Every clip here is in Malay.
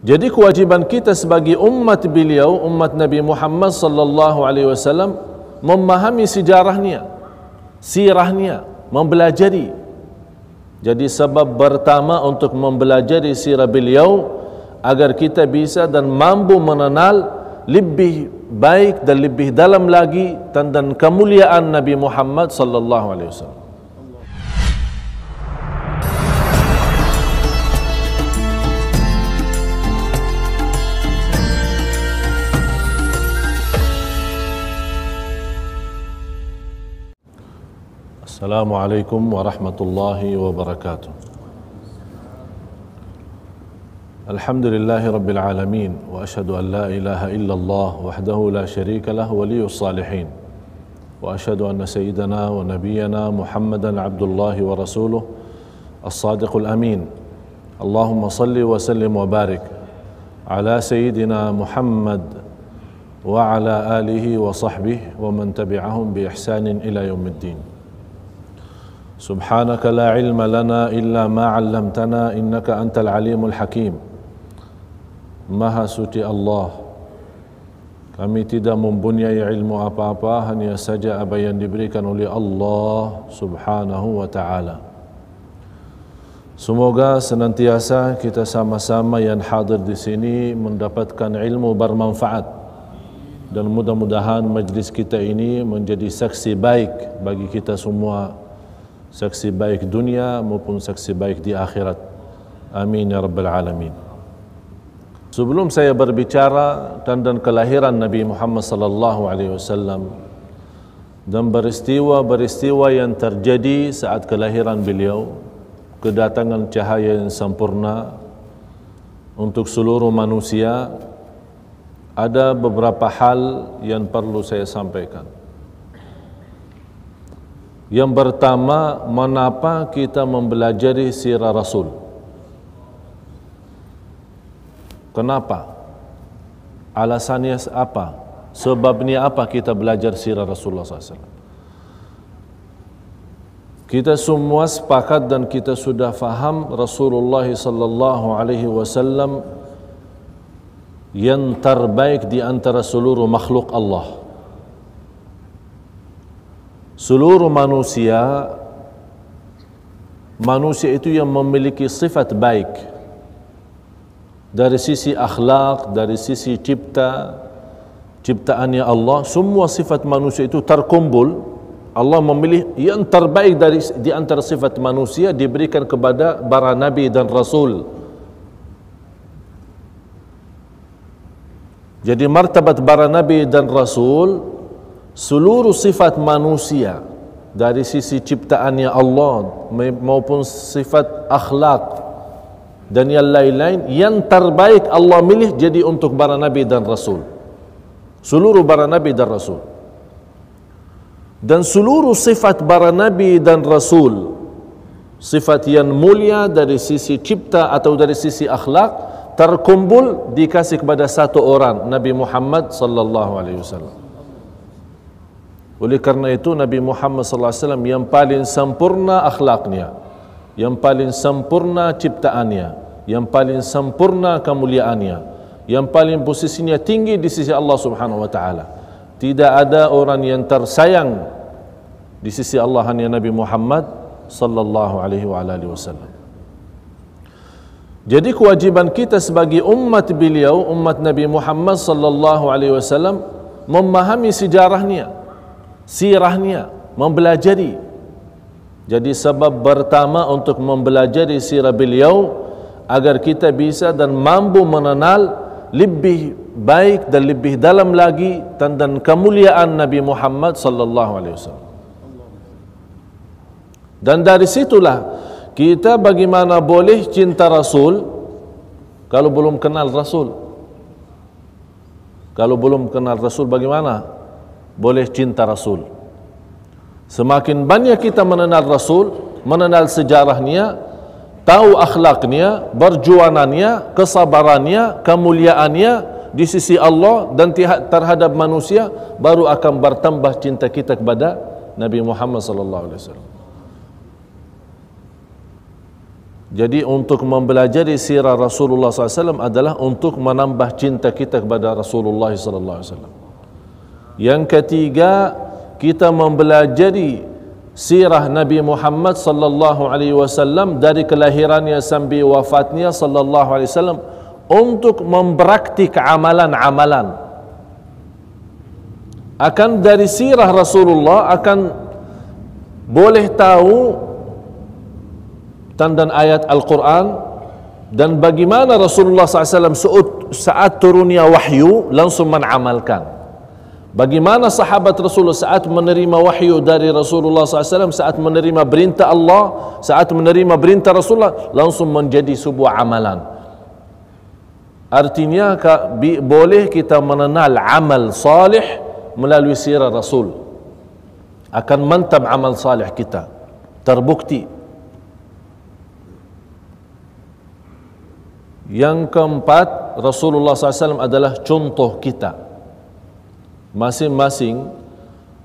Jadi kewajiban kita sebagai umat beliau, umat Nabi Muhammad sallallahu alaihi wasallam, memahami sejarahnya, sirahnya, mempelajari. Jadi sebab pertama untuk mempelajari sirah beliau agar kita bisa dan mampu mengenal lebih baik dan lebih dalam lagi tentang kemuliaan Nabi Muhammad sallallahu alaihi wasallam. Assalamualaikum warahmatullahi wabarakatuh. Alhamdulillahi rabbil alamin wa ashhadu an la ilaha illallah wahdahu la syarika lah waliyus salihin wa ashhadu anna sayyidana wa nabiyyana Muhammadan abdullahi wa rasuluh as-sadiqul amin. Allahumma salli wa sallim wa barik ala sayyidina Muhammad wa ala alihi wa sahbihi wa man tabi'ahum bi ihsanin ila yaumiddin. سبحانك لا علم لنا إلا ما علمتنا إنك أنت العليم الحكيم. Maha suci Allah, kami tidak mempunyai ilmu apa-apa, hanya saja apa yang diberikan oleh Allah subhanahu wa ta'ala. Semoga senantiasa kita sama-sama yang hadir di sini mendapatkan ilmu bermanfaat, dan mudah-mudahan majlis kita ini menjadi saksi baik bagi kita semua, saksi baik dunia maupun saksi baik di akhirat. Amin ya rabbal alamin. Sebelum saya berbicara tentang kelahiran Nabi Muhammad sallallahu alaihi wasallam dan peristiwa-peristiwa yang terjadi saat kelahiran beliau, kedatangan cahaya yang sempurna untuk seluruh manusia, ada beberapa hal yang perlu saya sampaikan. Yang pertama, mengapa kita mempelajari sirah Rasul? Kenapa? Alasannya apa? Sebabnya apa kita belajar sirah Rasulullah SAW? Kita semua sepakat dan kita sudah faham Rasulullah sallallahu alaihi wasallam yang terbaik di antara seluruh makhluk Allah. Seluruh manusia itu yang memiliki sifat baik dari sisi akhlak, dari sisi ciptaannya Allah. Semua sifat manusia itu terkumpul. Allah memilih yang terbaik di antara sifat manusia diberikan kepada para nabi dan rasul. Jadi martabat para nabi dan rasul, seluruh sifat manusia dari sisi ciptaannya Allah maupun sifat akhlak dan yang lain-lain, yang terbaik Allah milih jadi untuk para nabi dan rasul. Seluruh para nabi dan rasul. Dan seluruh sifat para nabi dan rasul, sifat yang mulia dari sisi cipta atau dari sisi akhlak, terkumpul dikasih kepada satu orang, Nabi Muhammad sallallahu alaihi wasallam. Oleh karena itu Nabi Muhammad sallallahu alaihi wasallam yang paling sempurna akhlaknya, yang paling sempurna ciptaannya, yang paling sempurna kemuliaannya, yang paling posisinya tinggi di sisi Allah Subhanahu wa taala. Tidak ada orang yang tersayang di sisi Allah hanya Nabi Muhammad sallallahu alaihi wasallam. Jadi kewajiban kita sebagai umat beliau, umat Nabi Muhammad sallallahu alaihi wasallam, memahami sejarahnya, sirahnya, mempelajari. Jadi sebab pertama untuk mempelajari sirah beliau agar kita bisa dan mampu mengenal lebih baik dan lebih dalam lagi tentang kemuliaan Nabi Muhammad sallallahu alaihi wasallam. Dan dari situlah kita bagaimana boleh cinta Rasul kalau belum kenal Rasul. Kalau belum kenal Rasul bagaimana boleh cinta Rasul? Semakin banyak kita mengenal Rasul, mengenal sejarahnya, tahu akhlaknya, perjuangannya, kesabarannya, kemuliaannya di sisi Allah dan terhadap manusia, baru akan bertambah cinta kita kepada Nabi Muhammad sallallahu alaihi wasallam. Jadi untuk mempelajari sirah Rasulullah SAW adalah untuk menambah cinta kita kepada Rasulullah SAW. Yang ketiga, kita mempelajari sirah Nabi Muhammad sallallahu alaihi wasallam dari kelahirannya sampai wafatnya sallallahu alaihi wasallam untuk mempraktik amalan-amalan. Akan dari sirah Rasulullah akan boleh tahu tanda ayat Al-Quran dan bagaimana Rasulullah SAW saat turunnya wahyu langsung mengamalkan. Bagaimana sahabat Rasulullah saat menerima wahyu dari Rasulullah SAW, saat menerima perintah Allah, saat menerima perintah Rasulullah langsung menjadi sebuah amalan. Artinya boleh kita mengenal amal salih melalui sirah Rasul. Akan mantap amal salih kita, terbukti. Yang keempat, Rasulullah SAW adalah contoh kita. Masing-masing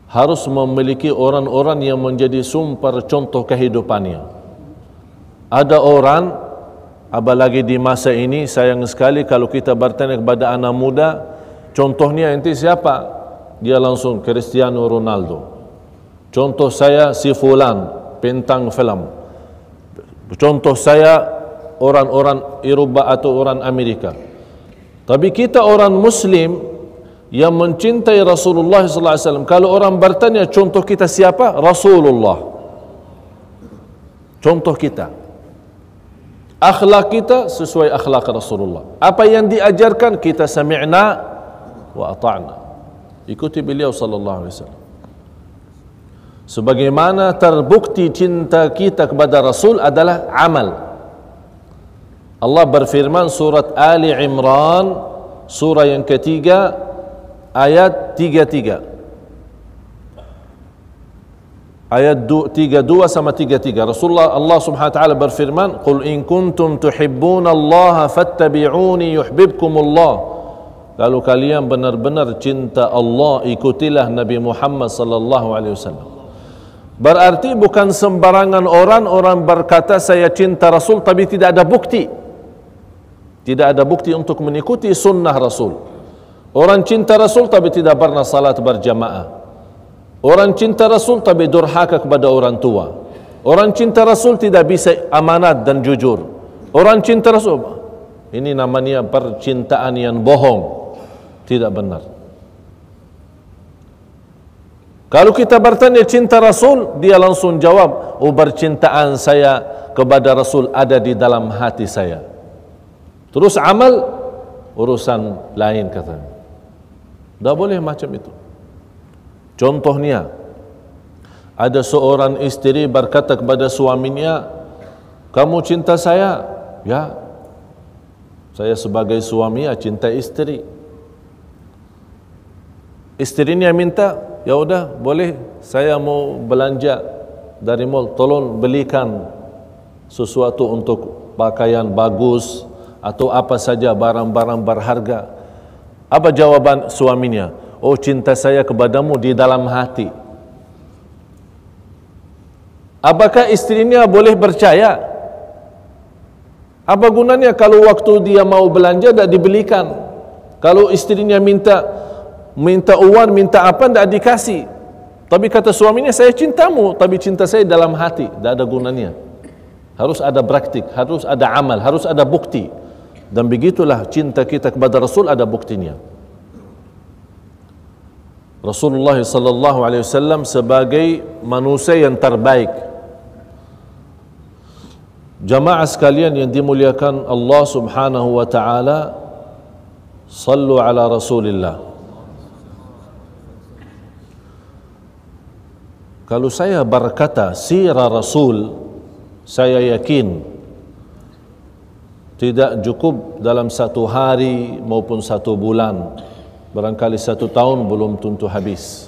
harus memiliki orang-orang yang menjadi sumber contoh kehidupannya. Ada orang, apalagi di masa ini, sayang sekali kalau kita bertanya kepada anak muda, contohnya ente siapa? Dia langsung Cristiano Ronaldo. Contoh saya si fulan, bintang film. Contoh saya orang-orang Eropa atau orang Amerika. Tapi kita orang Muslim yang mencintai Rasulullah SAW, kalau orang bertanya contoh kita siapa? Rasulullah. Contoh kita, akhlak kita sesuai akhlak Rasulullah. Apa yang diajarkan kita sami'na wa ata'na. Ikuti beliau sallallahu alaihi wasallam. Sebagaimana terbukti cinta kita kepada Rasul adalah amal. Allah berfirman surat Ali Imran surah yang ketiga ayat 33. Ayat 32 sama 33. Rasulullah Allah Subhanahu wa taala berfirman, "Qul in kuntum tuhibbunallaha fattabi'uni yuhibbukumullah." Kalau kalian benar-benar cinta Allah, ikutilah Nabi Muhammad sallallahu alaihi wasallam. Berarti bukan sembarangan orang berkata saya cinta Rasul tapi tidak ada bukti. Tidak ada bukti untuk mengikuti sunnah Rasul. Orang cinta Rasul tapi tidak pernah salat berjamaah. Orang cinta Rasul tapi durhaka kepada orang tua. Orang cinta Rasul tidak bisa amanat dan jujur. Orang cinta Rasul, ini namanya percintaan yang bohong. Tidak benar. Kalau kita bertanya cinta Rasul, dia langsung jawab, oh percintaan saya kepada Rasul ada di dalam hati saya. Terus amal urusan lain katanya. Tak boleh macam itu. Contohnya, ada seorang istri berkata kepada suaminya, kamu cinta saya? Ya, saya sebagai suami cinta istri. Istrinya minta, ya udah boleh, saya mau belanja dari mall, tolong belikan sesuatu untuk pakaian bagus atau apa saja barang-barang berharga. Apa jawaban suaminya? Oh, cinta saya kepadamu di dalam hati. Apakah istrinya boleh percaya? Apa gunanya kalau waktu dia mau belanja tidak dibelikan? Kalau istrinya minta uang, minta apa, tidak dikasih. Tapi kata suaminya, saya cintamu, tapi cinta saya dalam hati. Tidak ada gunanya. Harus ada praktik, harus ada amal, harus ada bukti. Dan begitulah cinta kita kepada Rasul ada buktinya. Rasulullah sallallahu alaihi wasallam sebagai manusia yang terbaik. Jamaah sekalian yang dimuliakan Allah Subhanahu wa taala, sallu ala Rasulillah. Kalau saya berkata sirah Rasul, saya yakin tidak cukup dalam satu hari maupun satu bulan, barangkali satu tahun belum tentu habis.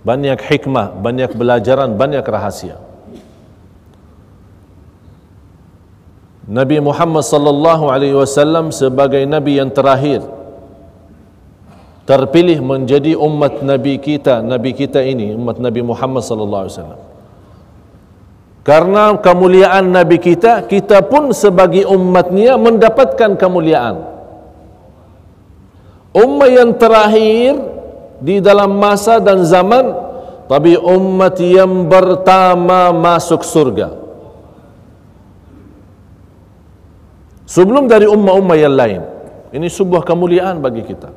Banyak hikmah, banyak pelajaran, banyak rahasia. Nabi Muhammad sallallahu alaihi wasallam sebagai nabi yang terakhir terpilih menjadi umat nabi kita ini, umat Nabi Muhammad sallallahu alaihi wasallam. Karena kemuliaan Nabi kita, kita pun sebagai umatnya mendapatkan kemuliaan. Umat yang terakhir di dalam masa dan zaman, tapi umat yang pertama masuk surga. Sebelum dari umat-umat yang lain. Ini sebuah kemuliaan bagi kita.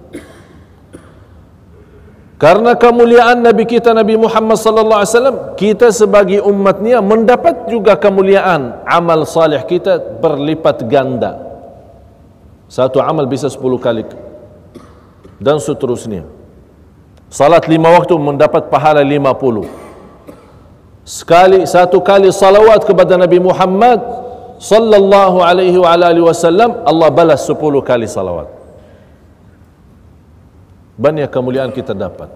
Karena kemuliaan Nabi kita Nabi Muhammad sallallahu alaihi wasallam, kita sebagai umatnya mendapat juga kemuliaan. Amal salih kita berlipat ganda. Satu amal bisa 10 kali dan seterusnya. Salat 5 waktu mendapat pahala 50. Satu kali salawat kepada Nabi Muhammad sallallahu alaihi wa alihi wasallam, Allah balas 10 kali salawat. Banyak kemuliaan kita dapat.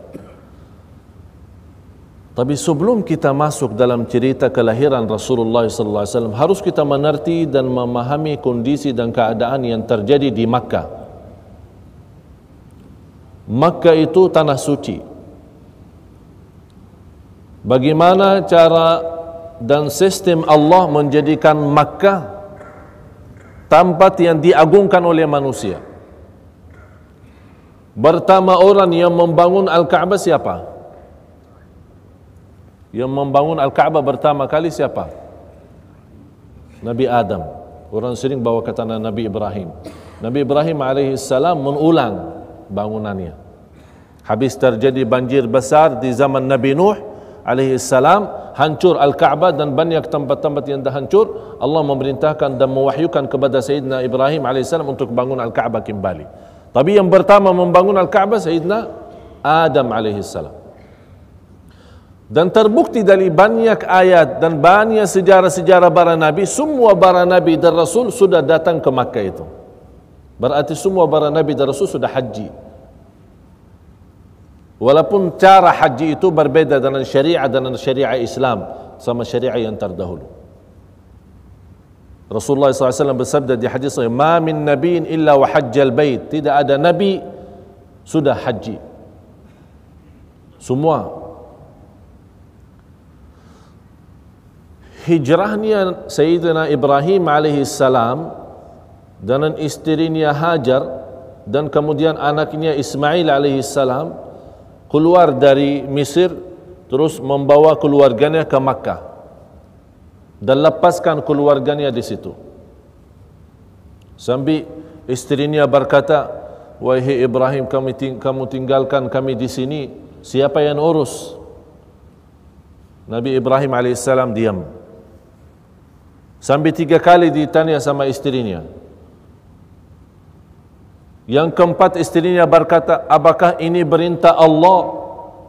Tapi sebelum kita masuk dalam cerita kelahiran Rasulullah sallallahu alaihi wasallam, harus kita mengerti dan memahami kondisi dan keadaan yang terjadi di Makkah. Makkah itu tanah suci. Bagaimana cara dan sistem Allah menjadikan Makkah tempat yang diagungkan oleh manusia? Pertama orang yang membangun Al-Ka'bah siapa? Yang membangun Al-Ka'bah pertama kali siapa? Nabi Adam. Orang sering bawa kata Nabi Ibrahim. Nabi Ibrahim alaihissalam mengulang bangunannya. Habis terjadi banjir besar di zaman Nabi Nuh alaihissalam, hancur Al-Ka'bah dan banyak tempat-tempat yang dah hancur. Allah memerintahkan dan mewahyukan kepada Sayyidina Ibrahim alaihissalam untuk bangun Al-Ka'bah kembali. Tapi yang pertama membangun Al-Ka'bah Sayyidina Adam alaihissalam. Dan terbukti dari banyak ayat dan banyak sejarah-sejarah para nabi, semua para nabi dan rasul sudah datang ke Makkah itu. Berarti semua para nabi dan rasul sudah haji. Walaupun cara haji itu berbeda dengan syariah Islam sama syariah yang terdahulu. Rasulullah SAW bersabda di hadis sahih, "Ma min nabiyyin illa wa hajjal bait." Tidak ada nabi sudah haji. Semua. Hijrahnya Sayyidina Ibrahim alaihissalam dan isterinya Hajar dan kemudian anaknya Ismail alaihissalam keluar dari Mesir terus membawa keluarganya ke Makkah dan lepaskan keluarganya di situ. Sambil istrinya berkata, "Wahai Ibrahim, kamu tinggalkan kami di sini, siapa yang urus?" Nabi Ibrahim alaihissalam diam. Sambil 3 kali ditanya sama istrinya. Yang keempat istrinya berkata, "Apakah ini perintah Allah?"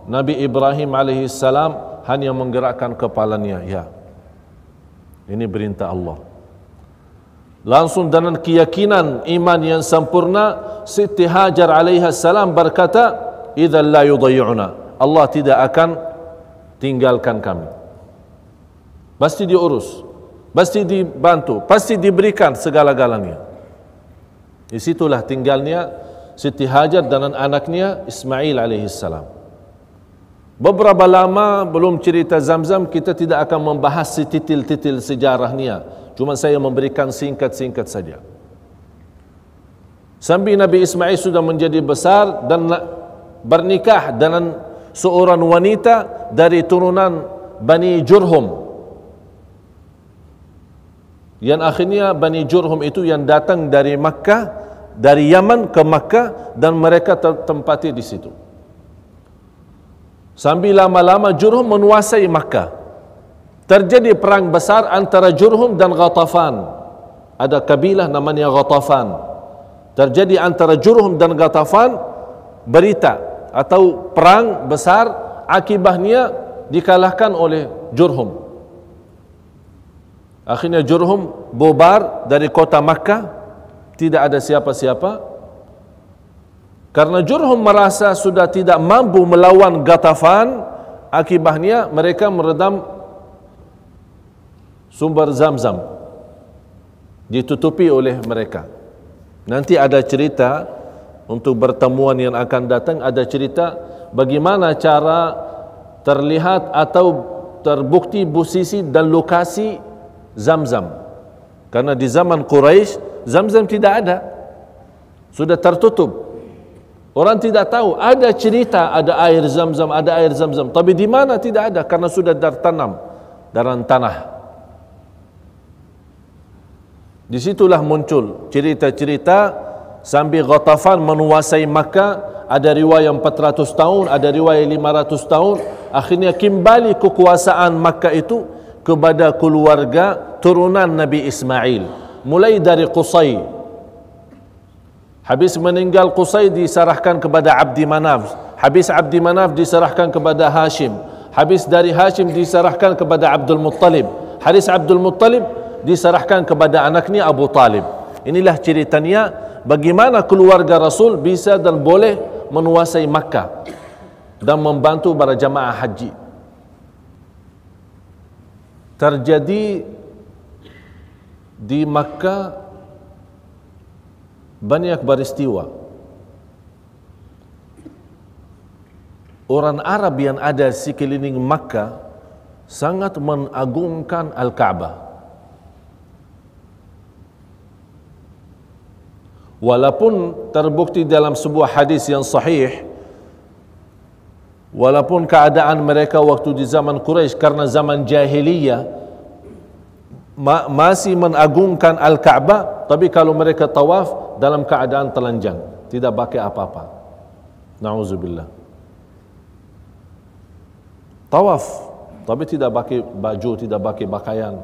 Nabi Ibrahim alaihissalam hanya menggerakkan kepalanya, "Ya, ini perintah Allah." Langsung dengan keyakinan iman yang sempurna, Siti Hajar alaihissalam berkata, "Idzal la yudayyi'una." Allah tidak akan tinggalkan kami. Pasti diurus, pasti dibantu, pasti diberikan segala-galanya. Di situlah tinggalnya Siti Hajar dan anaknya Ismail alaihissalam. Beberapa lama belum cerita Zamzam, kita tidak akan membahas titil-titil sejarahnya. Cuma saya memberikan singkat-singkat saja. Sambil Nabi Ismail sudah menjadi besar dan bernikah dengan seorang wanita dari turunan Bani Jurhum. Yang akhirnya Bani Jurhum itu yang datang dari Makkah, dari Yaman ke Makkah dan mereka tempati di situ. Sambil lama-lama Jurhum menguasai Makkah. Terjadi perang besar antara Jurhum dan Ghatafan. Ada kabilah namanya Ghatafan. Terjadi antara Jurhum dan Ghatafan, berita atau perang besar, akibatnya dikalahkan oleh Jurhum. Akhirnya Jurhum bubar dari kota Makkah, tidak ada siapa-siapa. Karena Jurhum merasa sudah tidak mampu melawan Ghatafan, akibatnya mereka meredam sumber Zamzam, ditutupi oleh mereka. Nanti ada cerita untuk pertemuan yang akan datang, ada cerita bagaimana cara terlihat atau terbukti posisi dan lokasi Zamzam. Karena di zaman Quraisy Zamzam tidak ada, sudah tertutup. Orang tidak tahu, ada cerita ada air Zamzam, ada air Zamzam, tapi di mana tidak ada karena sudah tertanam dalam tanah. Disitulah muncul cerita-cerita sambil Ghatafan menguasai Makkah. Ada riwayat 400 tahun, ada riwayat 500 tahun. Akhirnya kembali kekuasaan Makkah itu kepada keluarga turunan Nabi Ismail, mulai dari Qusay. Habis meninggal Qusay diserahkan kepada Abdi Manaf. Habis Abdi Manaf diserahkan kepada Hashim. Habis dari Hashim diserahkan kepada Abdul Muttalib. Habis Abdul Muttalib diserahkan kepada anaknya Abu Talib. Inilah ceritanya bagaimana keluarga Rasul bisa dan boleh menguasai Makkah dan membantu para jamaah haji. Terjadi di Makkah banyak peristiwa. Orang Arab yang ada di sekeliling Makkah sangat mengagungkan Al-Ka'bah. Walaupun terbukti dalam sebuah hadis yang sahih, walaupun keadaan mereka waktu di zaman Quraisy karena zaman jahiliyah masih mengagungkan Al-Ka'bah, tapi kalau mereka tawaf dalam keadaan telanjang, tidak pakai apa-apa. Na'udzubillah. Tawaf, tapi tidak pakai baju, tidak pakai pakaian.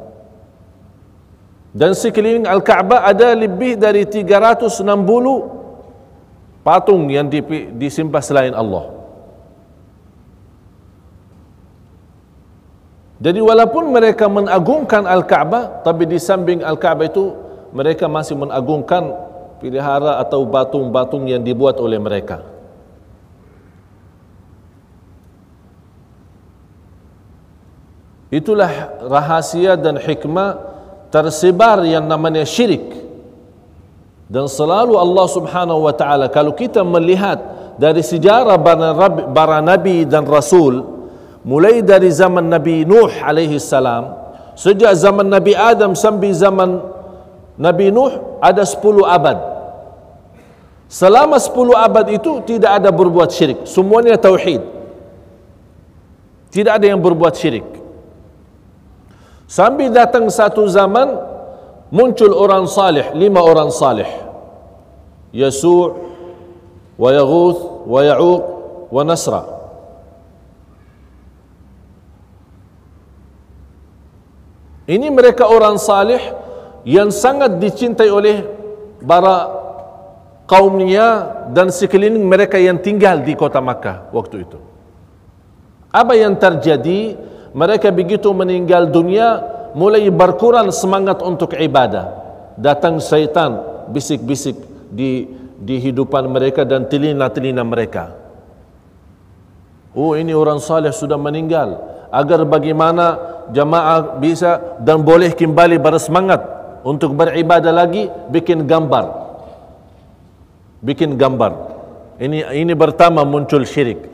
Dan sekeliling Al-Ka'bah ada lebih dari 360 patung yang disembah selain Allah. Jadi walaupun mereka mengagungkan Al-Ka'bah, tapi di samping Al-Ka'bah itu mereka masih mengagungkan pelihara atau batung-batung yang dibuat oleh mereka. Itulah rahasia dan hikmah tersebar yang namanya syirik. Dan selalu Allah Subhanahu wa taala, kalau kita melihat dari sejarah para nabi dan rasul, mulai dari zaman Nabi Nuh alaihi salam, sejak zaman Nabi Adam sampai zaman Nabi Nuh ada 10 abad. Selama 10 abad itu tidak ada berbuat syirik, semuanya tauhid. Tidak ada yang berbuat syirik. Sampai datang satu zaman muncul orang salih, 5 orang salih. Yasu' wa Yaghuth wa Ya'uq wa Nasra. Ini mereka orang salih yang sangat dicintai oleh para kaumnya dan sekeliling mereka yang tinggal di kota Makkah waktu itu. Apa yang terjadi? Mereka begitu meninggal dunia mulai berkurang semangat untuk ibadah. Datang syaitan bisik-bisik di hidupan mereka dan telinga-telinga mereka. Oh, ini orang saleh sudah meninggal. Agar bagaimana jamaah bisa dan boleh kembali bersemangat untuk beribadah lagi, bikin gambar. Bikin gambar. Ini pertama muncul syirik.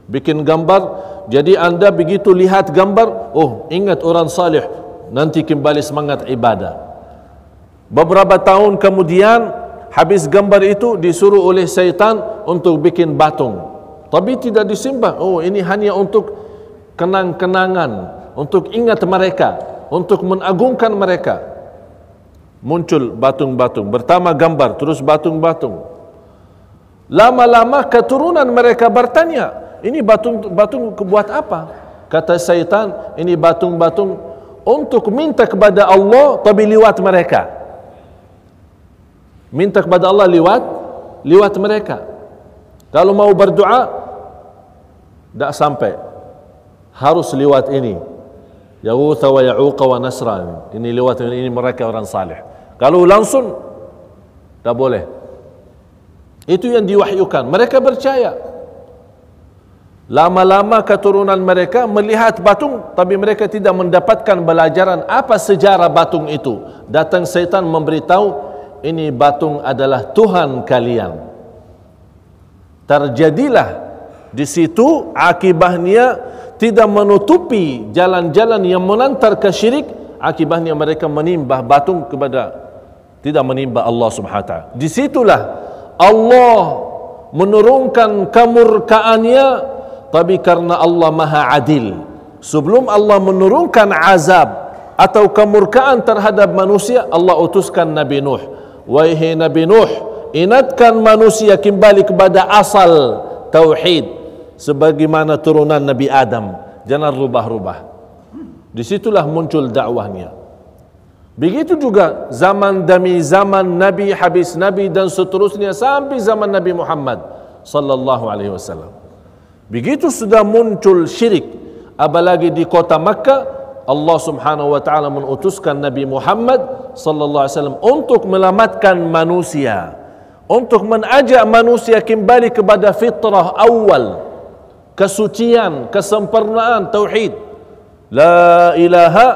Bikin gambar, jadi anda begitu lihat gambar, oh ingat orang salih, nanti kembali semangat ibadah. Beberapa tahun kemudian, habis gambar itu disuruh oleh syaitan untuk bikin batung. Tapi tidak disembah. Oh, ini hanya untuk kenang-kenangan, untuk ingat mereka, untuk mengagungkan mereka. Muncul batung-batung. Pertama gambar, terus batung-batung. Lama-lama keturunan mereka bertanya, ini batung buat apa? Kata syaitan, ini batung-batung untuk minta kepada Allah tapi lewat mereka. Minta kepada Allah lewat mereka. Kalau mau berdoa tak sampai, harus lewat ini. Yaghuth wa Ya'uq wa Nasra. Ini lewat ini mereka orang saleh. Kalau langsung tak boleh. Itu yang diwahyukan. Mereka percaya. Lama-lama keturunan mereka melihat batung, tapi mereka tidak mendapatkan pelajaran apa sejarah batung itu. Datang syaitan memberitahu, ini batung adalah Tuhan kalian. Terjadilah Di situ akibahnya tidak menutupi jalan-jalan yang mengantar ke syirik, akibahnya mereka menimbah batung kepada, tidak menimbah Allah Subhanahu wa taala. Di situlah Allah menurunkan kemurkaannya, tapi karena Allah Maha Adil, sebelum Allah menurunkan azab atau kemurkaan terhadap manusia, Allah utuskan Nabi Nuh. Wahai Nabi Nuh, ingatkan manusia kembali kepada asal tauhid sebagaimana turunan Nabi Adam, jangan rubah-rubah. Disitulah muncul dakwahnya. Begitu juga zaman demi zaman, Nabi habis Nabi dan seterusnya sampai zaman Nabi Muhammad sallallahu alaihi wasallam. Begitu sudah muncul syirik, apalagi di kota Makkah, Allah Subhanahu wa taala mengutuskan Nabi Muhammad sallallahu alaihi wasallam untuk menyelamatkan manusia, untuk mengajak manusia kembali kepada fitrah awal, kesucian, kesempurnaan tauhid, la ilaha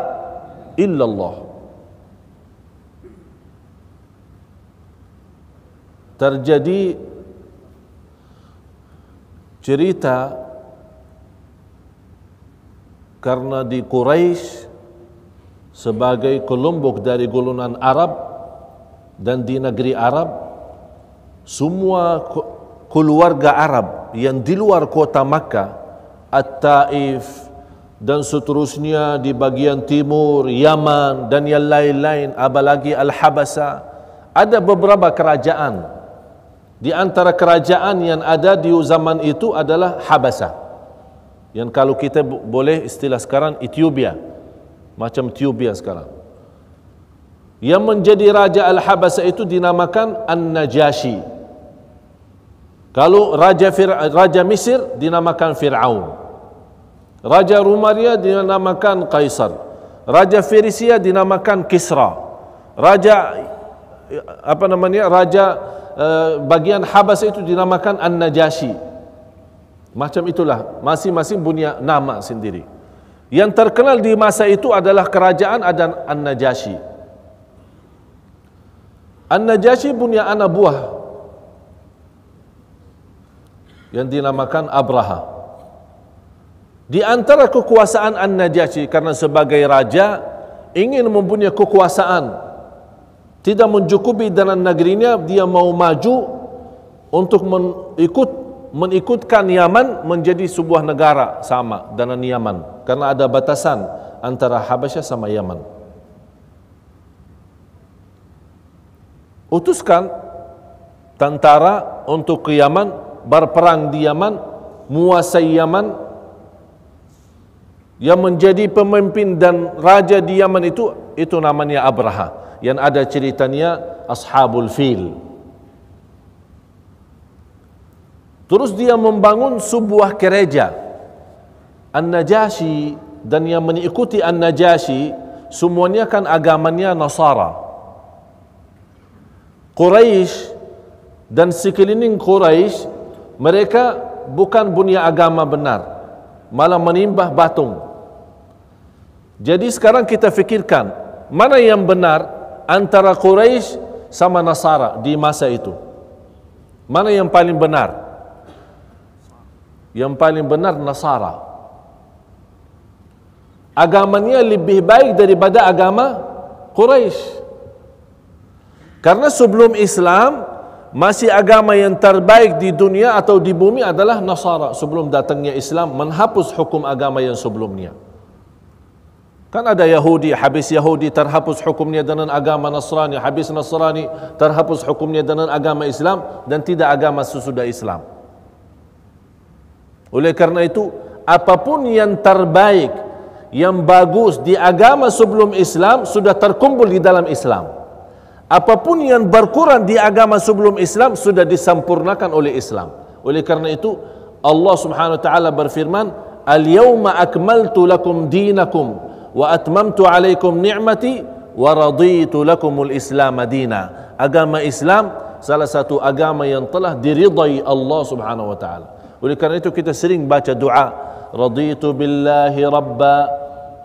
illallah. Terjadi cerita karena di Quraisy sebagai kelompok dari golongan Arab dan di negeri Arab, semua keluarga Arab yang di luar kota Makkah, At-Taif dan seterusnya di bagian timur, Yaman dan yang lain-lain, apalagi Al-Habasa, ada beberapa kerajaan. Di antara kerajaan yang ada di zaman itu adalah Habasa, yang kalau kita boleh istilah sekarang Ethiopia, macam Ethiopia sekarang. Yang menjadi raja Al-Habasa itu dinamakan An-Najashi. Kalau raja Mesir dinamakan Fir'aun, raja Rumaria dinamakan Kaisar, raja Persia dinamakan Kisra, raja bagian Habasa itu dinamakan An-Najashi. Macam itulah, masing-masing punya nama sendiri. Yang terkenal di masa itu adalah kerajaan ada An-Najashi. An-Najashi punya anak buah yang dinamakan Abraha. Di antara kekuasaan An-Najashi, karena sebagai raja ingin mempunyai kekuasaan, tidak mencukupi dalam negerinya, dia mau maju untuk mengikutkan Yaman menjadi sebuah negara sama dengan Yaman, karena ada batasan antara Habasyah sama Yaman. Utuskan tentara untuk ke Yaman, berperang di Yaman, menguasai Yaman. Yang menjadi pemimpin dan raja di Yaman itu namanya Abraha, yang ada ceritanya Ashabul Fil. Terus dia membangun sebuah gereja. An-Najashi dan yang mengikuti An-Najashi semuanya kan agamanya Nasara. Quraisy dan sekeliling Quraisy, mereka bukan punya agama benar, malah menimbah batung. Jadi sekarang kita fikirkan, mana yang benar antara Quraisy sama Nasara di masa itu? Mana yang paling benar? Yang paling benar Nasara. Agamanya lebih baik daripada agama Quraisy. Karena sebelum Islam, masih agama yang terbaik di dunia atau di bumi adalah Nasara. Sebelum datangnya Islam, menghapus hukum agama yang sebelumnya. Kan ada Yahudi, habis Yahudi terhapus hukumnya dengan agama Nasrani, habis Nasrani terhapus hukumnya dengan agama Islam, dan tidak agama sesudah Islam. Oleh karena itu, apapun yang terbaik, yang bagus di agama sebelum Islam sudah terkumpul di dalam Islam. Apapun yang berkurang di agama sebelum Islam sudah disempurnakan oleh Islam. Oleh karena itu, Allah Subhanahu wa taala berfirman, "Al-yawma akmaltu lakum dinakum wa atmamtu alaikum ni'mati wa raditu lakumul Islam madina." Agama Islam salah satu agama yang telah diridai Allah Subhanahu wa taala. Oleh karena itu kita sering baca doa, raditu billahi rabba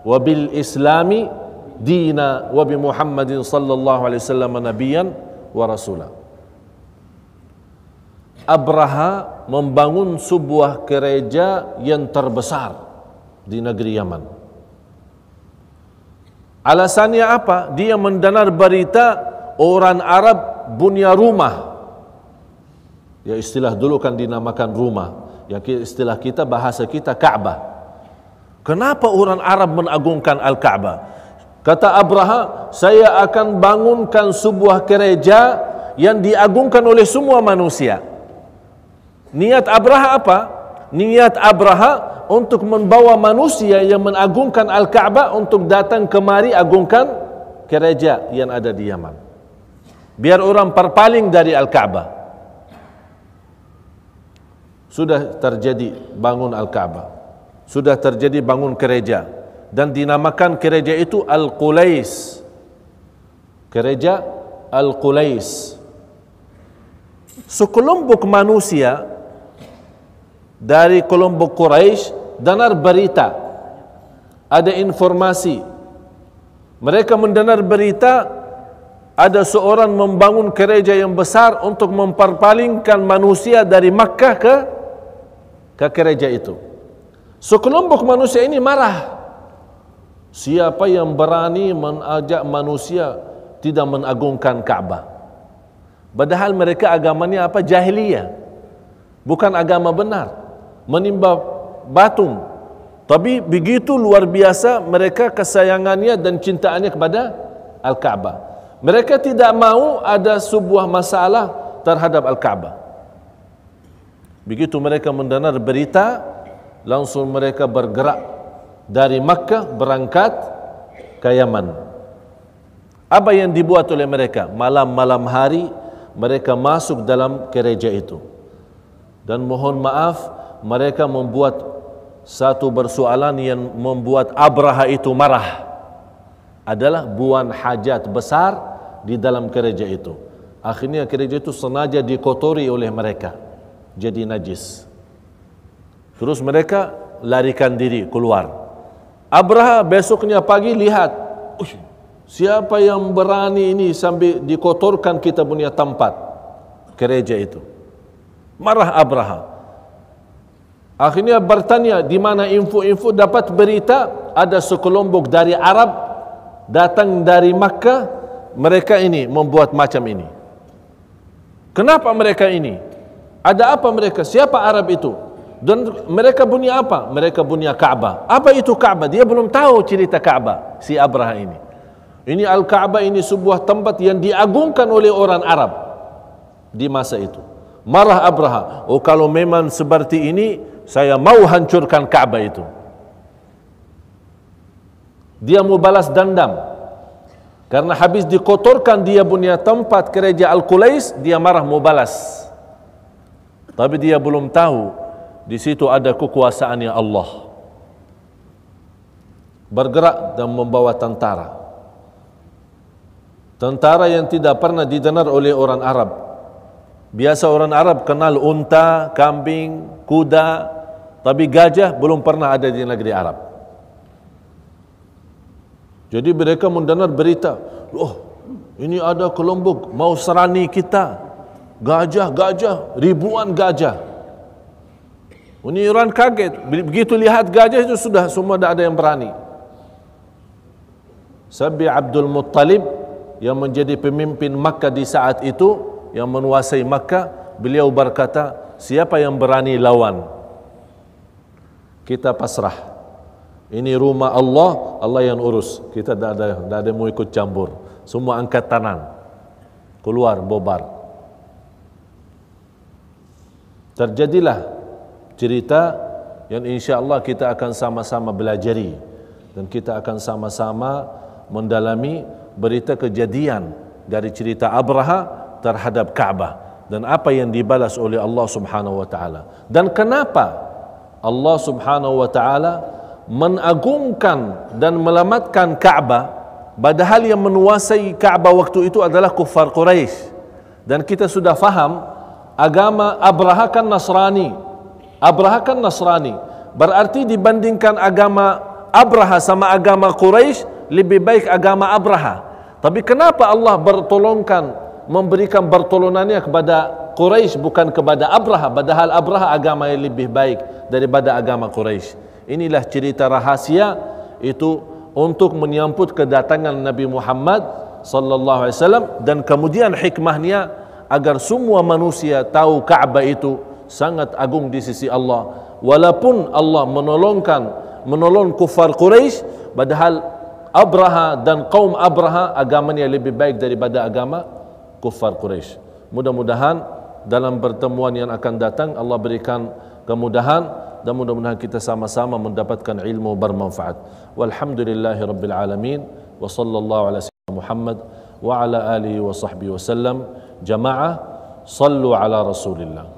wa bil islami dina wa bi Muhammadin sallallahu alaihi wasallam nabiyyan wa rasula. Abraha membangun sebuah gereja yang terbesar di negeri Yaman. Alasannya apa? Dia mendengar berita orang Arab punya rumah. Ya, istilah dulu kan dinamakan rumah. Yang istilah kita, bahasa kita, Ka'bah. Kenapa orang Arab mengagungkan Al-Ka'bah? Kata Abraha, saya akan bangunkan sebuah gereja yang diagungkan oleh semua manusia. Niat Abraha apa? Niat Abraha untuk membawa manusia yang mengagungkan Al-Ka'bah untuk datang kemari agungkan gereja yang ada di Yaman. Biar orang berpaling dari Al-Ka'bah. Sudah terjadi bangun Al-Ka'bah. Sudah terjadi bangun gereja. Dan dinamakan gereja itu Al-Qulais. Gereja Al-Qulais. Sekelompok manusia dari kelompok Quraisy dengar berita, ada informasi. Mereka mendengar berita ada seorang membangun gereja yang besar untuk memperpalingkan manusia dari Makkah ke gereja itu. Sekelompok manusia ini marah. Siapa yang berani mengajak manusia tidak mengagungkan Ka'bah? Padahal mereka agamanya apa? Jahiliyah. Bukan agama benar. Menimba batung. Tapi begitu luar biasa mereka kesayangannya dan cintaannya kepada Al-Ka'bah. Mereka tidak mau ada sebuah masalah terhadap Al-Ka'bah. Begitu mereka mendengar berita, langsung mereka bergerak dari Makkah berangkat ke Yaman. Apa yang dibuat oleh mereka? Malam-malam hari mereka masuk dalam gereja itu. Dan mohon maaf, mereka membuat satu persoalan yang membuat Abraha itu marah. Adalah buang hajat besar di dalam gereja itu. Akhirnya gereja itu sengaja dikotori oleh mereka, jadi najis. Terus mereka larikan diri keluar. Abraha besoknya pagi lihat, siapa yang berani ini sampai dikotorkan kita punya tempat gereja itu. Marah Abraha. Akhirnya bertanya di mana info-info, dapat berita ada sekelompok dari Arab datang dari Makkah, mereka ini membuat macam ini. Kenapa mereka ini? Ada apa mereka? Siapa Arab itu? Dan mereka punya apa? Mereka punya Ka'bah. Apa itu Ka'bah? Dia belum tahu cerita Ka'bah, si Abraha ini. Ini Al-Ka'bah ini sebuah tempat yang diagungkan oleh orang Arab di masa itu. Marah Abraha. Oh, kalau memang seperti ini, saya mau hancurkan Ka'bah itu. Dia mau balas dendam. Karena habis dikotorkan dia punya tempat gereja Al-Qulais, dia marah mau balas. Tapi dia belum tahu di situ ada kekuasaannya Allah. Bergerak dan membawa tentara. Tentara yang tidak pernah didengar oleh orang Arab. Biasa orang Arab kenal unta, kambing, kuda, tapi gajah belum pernah ada di negeri Arab. Jadi mereka mendengar berita, oh ini ada kelompok mau serani kita, gajah, ribuan gajah. Ini orang kaget, begitu lihat gajah itu sudah semua tidak ada yang berani. Sampai Abdul Muttalib yang menjadi pemimpin Makkah di saat itu, yang menguasai Makkah, beliau berkata, siapa yang berani lawan, kita pasrah. Ini rumah Allah, Allah yang urus. Kita tidak ada mau ikut campur. Semua angkat tangan, keluar bobar. Terjadilah cerita yang insya Allah kita akan sama-sama belajari, dan kita akan sama-sama mendalami berita kejadian dari cerita Abraha terhadap Ka'bah dan apa yang dibalas oleh Allah Subhanahu wa taala. Dan kenapa Allah Subhanahu wa taala menagungkan dan melamatkan Ka'bah padahal yang menguasai Ka'bah waktu itu adalah kuffar Quraisy. Dan kita sudah faham agama Abraha kan Nasrani. Abraha kan Nasrani. Berarti dibandingkan agama Abraha sama agama Quraisy, lebih baik agama Abraha. Tapi kenapa Allah bertolongkan, memberikan pertolongannya kepada Quraisy bukan kepada Abraha, padahal Abraha agama yang lebih baik daripada agama Quraisy. Inilah cerita rahasia itu untuk menyambut kedatangan Nabi Muhammad sallallahu alaihi wasallam, dan kemudian hikmahnya agar semua manusia tahu Ka'bah itu sangat agung di sisi Allah. Walaupun Allah menolong kufar Quraisy, padahal Abraha dan kaum Abraha agamanya lebih baik daripada agama kufar Quraisy. Mudah-mudahan dalam pertemuan yang akan datang Allah berikan kemudahan, dan mudah-mudahan kita sama-sama mendapatkan ilmu bermanfaat. Walhamdulillahirabbil alamin wa sallallahu ala sayyidina Muhammad wa ala alihi wa sahbihi wasallam. Jamaah sallu ala Rasulillah.